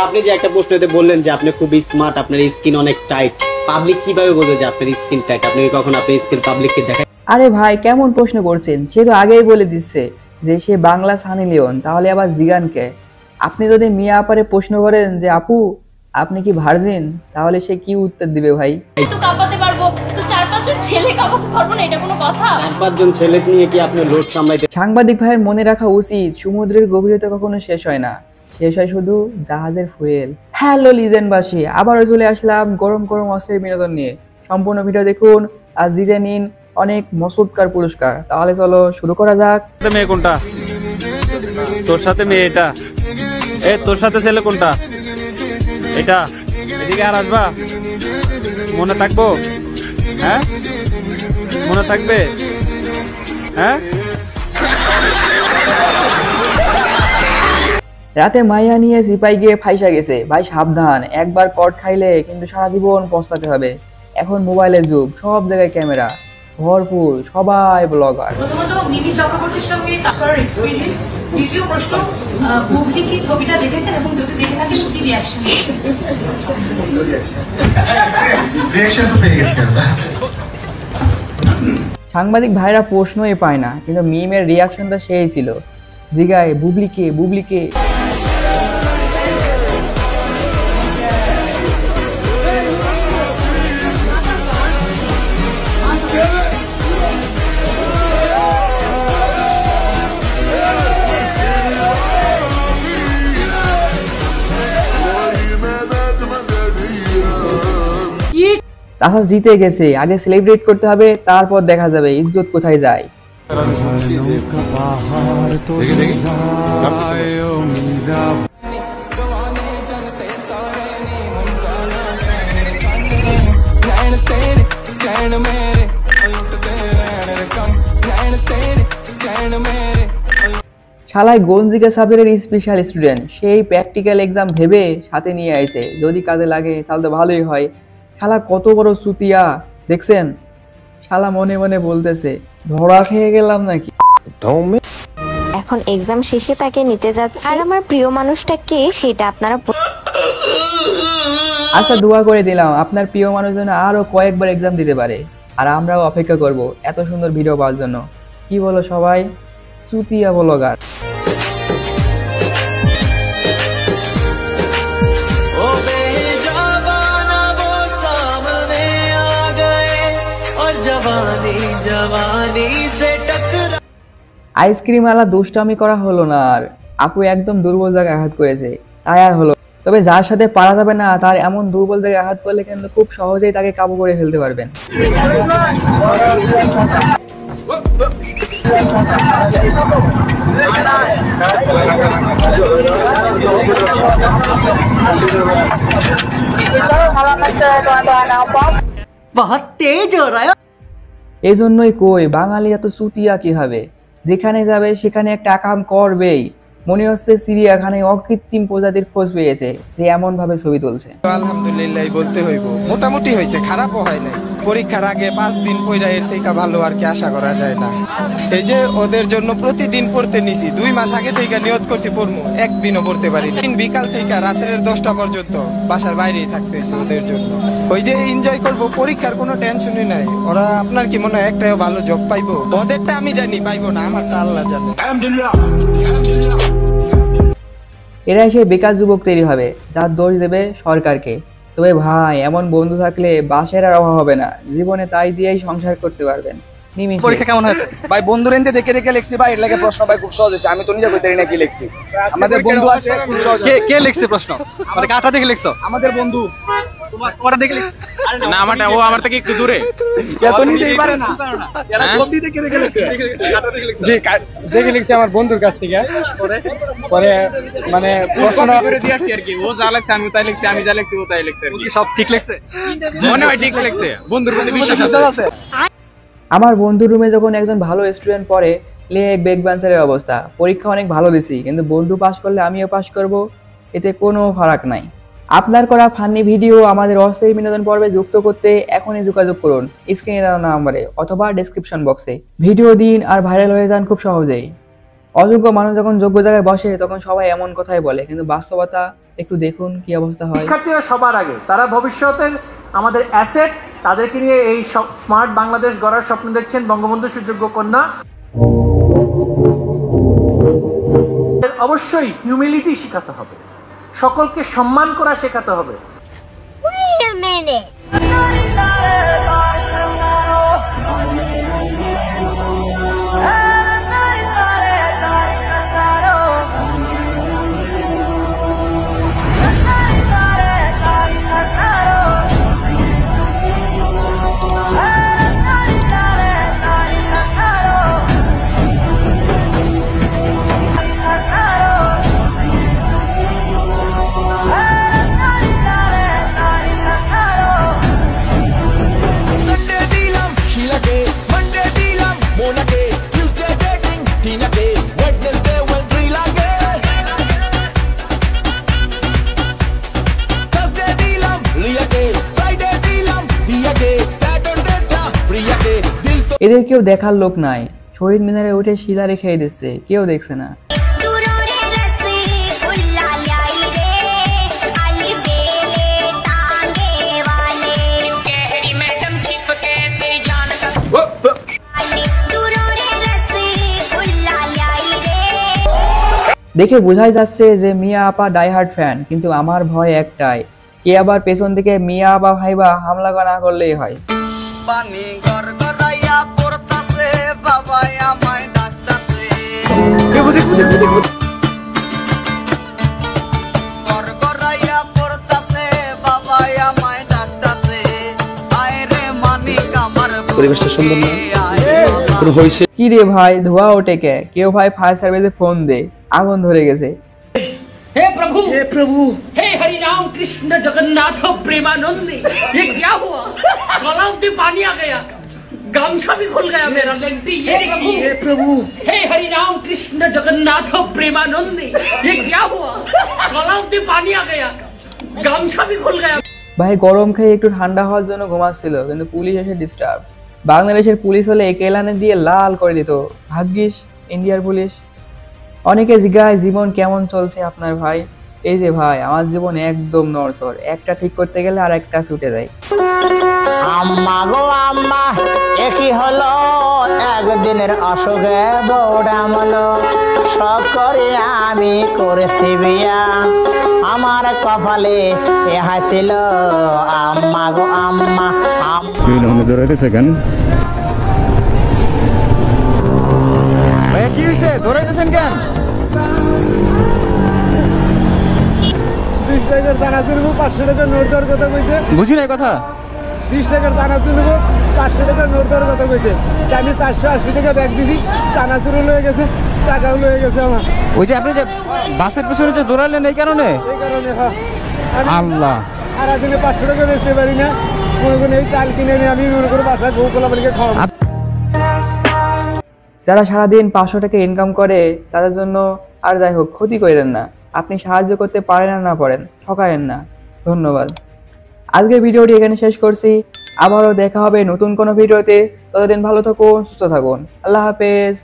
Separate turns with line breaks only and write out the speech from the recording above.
আপনি যে একটা প্রশ্নতে বললেন যে আপনি খুব স্মার্ট, আপনার স্কিন অনেক টাইট, পাবলিক কিভাবে বোঝে যে আপনার স্কিন টাইট? আপনি কি কখন আপনার স্কিন পাবলিককে দেখায়?
আরে ভাই কেমন প্রশ্ন করছেন, সে তো আগেই বলে দিচ্ছে যে সে বাংলা সানি লিওন, তাহলে আবার জিগানকে? আপনি যদি মিয়া আপারে প্রশ্ন করেন যে আপু আপনি কি ভার্জিন, তাহলে সে কি উত্তর দিবে ভাই?
তো কাঁপাতে পারবো, তো 4-5 জন ছেলে কাঁপাতে পারবো না, এটা কোনো কথা?
4-5 জন ছেলে নিয়ে কি আপনি লোড সামলাইতে?
সাংবাদিক ভাইয়ের মনে রাখা উচিত সমুদ্রের গভীরতা কখনো শেষ হয় না, শেষ হয় শুধু জাহাজের ফুয়েল। হ্যালো লিজেন্ডবাসী, আবারও চলে আসলাম গরম গরম অস্থির বিনোদন নিয়ে। সম্পূর্ণ ভিডিও দেখুন আর জিতে নিন অনেক মসুদকার পুরস্কার। তাহলে চলো শুরু করা যাক।
মেয়ে কোনটা? তোর সাথে মেয়ে এটা? তোর সাথে ছেলে কোনটা? এটা? এদিকে আর আসবা? মনে থাকবো? হ্যাঁ মনে থাকবে? হ্যাঁ
রাতে মাইয়া নিয়ে সিপাই গিয়ে ফাইসা গেছে। ভাই সাবধান, একবার কট খাইলে কিন্তু সারা জীবন পস্তাতে হবে। এখন মোবাইলের যুগ, সব জায়গায় ক্যামেরা ভরপুর, সবাই ব্লগার।
প্রথমত মিমি চক্রবর্তীর সঙ্গে কাজ করার এক্সপেরিয়েন্স। দ্বিতীয় প্রশ্ন, বুবলি কি ছবিটা দেখেছেন এবং যদি দেখে থাকেন কি রিঅ্যাকশন?
রিঅ্যাকশন তো পেয়ে গেছি আমরা।
সাংবাদিক ভাইরা প্রশ্নই পায় না, কিন্তু মিমের রিয়াকশনটা সেই ছিল। জিগায় বুবলিকে বুবলিকে। চাষা জিতে গেছে, আগে সেলিব্রেট করতে হবে, তারপর দেখা যাবে ইজ্জত কোথায় যায়। শালায় গঞ্জিকা সাবজেক্টের স্পেশাল স্টুডেন্ট, সেই প্র্যাকটিক্যাল এক্সাম ভেবে সাথে নিয়ে আইছে, যদি কাজে লাগে তাহলে তো ভালোই হয়। শালা কত বড় চুতিয়া দেখছেন? শালা মনে মনে বলতেছে ধরা খেয়ে গেলাম নাকি।
এখন এক্সাম শেষে তাকে নিতে যাচ্ছে, আর আমার প্রিয় মানুষটা কে সেটা আপনারা
আচ্ছা দোয়া করে দিলাম আপনার প্রিয় মানুষ যেন আরো কয়েকবার এক্সাম দিতে পারে, আর আমরাও অপেক্ষা করব এত সুন্দর ভিডিও পাওয়ার জন্য। কি বলো সবাই? চুতিয়া ব্লগার। আইসক্রিম আলা দুষ্টামি করা হলো না, আর আপু একদম দুর্বল জায়গায় আঘাত করেছে, তাই আর হলো। তবে যার সাথে পারা যাবে না তার এমন দুর্বল জায়গায় আঘাত করলে কিন্তু খুব সহজেই তাকে কাবু করে ফেলতে পারবেন। এই জন্যই কই বাঙালি এত চুতিয়া কি হবে, যেখানে যাবে সেখানে একটা আকাম করবেই। মনে হচ্ছে চিড়িয়াখানায় অকৃত্রিম প্রজাতির খোঁজ পেয়েছে, যে এমন ভাবে ছবি তুলছে।
আলহামদুলিল্লাহ বলতে হইব, মোটামুটি হয়েছে, খারাপও হয় নাই। পরীক্ষার আগে 5 দিন পড়া এর থেকে ভালো আর কি আশা করা যায় না। এই যে ওদের জন্য প্রতিদিন পড়তে নিছি, 2 মাস আগে থেকে নিয়ত করছি পড়বো, একদিনও পড়তে পারি। বিকাল থেকে রাতের 10টা পর্যন্ত বাসার বাইরেই থাকতে হয়েছে ওদের জন্য। ওই যে এনজয় করব, পরীক্ষার কোনো টেনশনই নাই। ওরা আপনার কি মনে হয় একটাও ভালো জব পাইবো? ওদেরটা আমি জানি পাইবো না, আমারটা আল্লাহ জানে।
এরাই সেই বেকার যুবক তৈরি হবে যার দোষ দেবে সরকারকে। তবে ভাই এমন বন্ধু থাকলে বাসের আর অভাব হবে না, জীবনে তাই দিয়েই সংসার করতে পারবেন নিমিষে।
পরীক্ষা কেমন হয়েছে ভাই? বন্ধুর এনতে দেখে দেখে লিখছি ভাই, এর লাগে প্রশ্ন ভাই খুব সহজ হয়েছে। আমি তো নিজে কইতে না কি লিখছি, আমাদের বন্ধু আছে।
কে লিখছে প্রশ্ন? মানে কাটা দেখে লিখছো?
আমাদের বন্ধু
তোমার দেখে না, আমারটা ও আমার থেকে একটু দূরে,
এত নিতেই পারে না, এরা কপি দেখে দেখে লিখছে। জি দেখে লিখছি আমার বন্ধুর কাছ থেকে। পরে মানে প্রশ্ন করে দিয়ে আসি আর কি, ও যা লিখছে আমি তাই লিখছি, আমি যা লিখছি ও তাই লিখছে।
সব ঠিক লিখছে? মনে হয় ঠিক লিখছে, বন্ধুর প্রতি বিশ্বাস আছে।
আমার বন্ধুর রুমে যখন একজন ভালো স্টুডেন্ট পড়ে, লেগ বেক বেঞ্চারের অবস্থা। পরীক্ষা অনেক ভালো দিছি, কিন্তু বন্ধু পাস করলে আমিও পাস করব, এতে কোনো ফারাক নাই। আপনার করা ফানি ভিডিও আমাদের অস্থির বিনোদন পর্বে যুক্ত করতে এখনই যোগাযোগ করুন স্ক্রিনে দেওয়া নাম্বারে অথবা ডেসক্রিপশন বক্সে। ভিডিও দিন আর ভাইরাল হয়ে যান খুব সহজেই। অযোগ্য মানুষ যখন যোগ্য জায়গায় বসে তখন সবাই এমন কথাই বলে, কিন্তু বাস্তবতা একটু দেখুন কি অবস্থা হয়।
শিক্ষার্থীরা সবার আগে, তারা ভবিষ্যতের আমাদের অ্যাসেট, তাদেরকে নিয়ে এই স্মার্ট বাংলাদেশ গড়ার স্বপ্ন দেখছেন বঙ্গবন্ধু সুযোগ্য কন্যা। অবশ্যই হিউমিলিটি শেখাতে হবে, সকলকে সম্মান করা শেখাতে হবে।
এদের কেউ দেখার লোক নাই, শহীদ মিনারে উঠে শিলা রেখে দিচ্ছে, কেউ দেখছে না। দেখে বোঝাই যাচ্ছে যে মিয়া আপা ডাইহার্ড ফ্যান, কিন্তু আমার ভয় একটাই, কে আবার পেছন থেকে মিয়া আপা ভাইবা হামলা না করলেই হয়।
পানি গড়গড়াইয়া পড়তাছে, বাবা আমায় ডাকতাছে, গড়গড়াইয়া পড়তাছে, বাবা আমায় ডাকতাছে, আয় রে মানিক আমার পরিবেশটা সুন্দর না পুরো হইছে।
কি রে ভাই, ধোয়া ওঠে কে? কেউ ভাই ফায়ার সার্ভিসে ফোন দে, আগুন ধরে গেছে।
हे प्रभु, हे हरि राम कृष्ण जगन्नाथ प्रेमानंद, ये क्या हुआ? गलाव से पानी आ गया, गामछा भी खुल गया मेरा। लगती ये हे प्रभु, हे हरि राम कृष्ण जगन्नाथ प्रेमानंद, ये क्या हुआ? गलाव से पानी आ गया, गामछा भी खुल गया।
ভাই গরম খেয়ে একটু ঠান্ডা হওয়ার জন্য ঘুমাচ্ছিল, কিন্তু পুলিশ এসে ডিস্টার্ব। বাংলাদেশের পুলিশ হলে একে এলানে দিয়ে লাল করে দিত, ভাগ্যিস ইন্ডিয়ার পুলিশ। অনেকে জিজ্ঞাসা জীবন কেমন চলছে আপনার ভাই? এই যে ভাই, আমার জীবন একদম নড়চড়, একটা ঠিক করতে গেলে আর একটা ছুটে যায়।
আম্মা গো আম্মা, একই হলো একদিনের অসুখে বৌড়ামলো, শখ করে আমি করেছি বিয়া, আমার কপালে এ হাসিল। আম্মা গো আম্মা,
দৌড়াইতেছে কেন?
কি হয়েছে, দৌড়াইতেছেন কেন?
20 টাকার চানাচুর 500 টাকার নোট দেওয়ার কথা কইছে।
বুঝি নাই কথা।
20 টাকার চানাচুর 500 টাকার নোট দেওয়ার কথা কইছে। আমি 480 টাকা ব্যাগ দিছি, চানাচুরও লয়ে গেছে, টাকাও লয়ে গেছে আমার।
ওই যে আপনি যে বাসের পিছনে যে দৌড়ালেন এই কারণে?
এই কারণে হ্যাঁ।
আল্লাহ,
আর দিনে 500 টাকা বেচতে পারি না, মনে করেন এই চাল কিনে নিয়ে আমি মনে করে বাসা গৌকলা বাড়িকে খাওয়াবো।
যারা সারাদিন 500 টাকা ইনকাম করে তাদের জন্য আর যাই হোক ক্ষতি করেন না, আপনি সাহায্য করতে পারেন আর না পারেন, ঠকায়েন না। ধন্যবাদ। আজকে ভিডিওটি এখানে শেষ করছি, আবারও দেখা হবে নতুন কোনো ভিডিওতে। ততদিন ভালো থাকুন, সুস্থ থাকুন, আল্লাহ হাফেজ।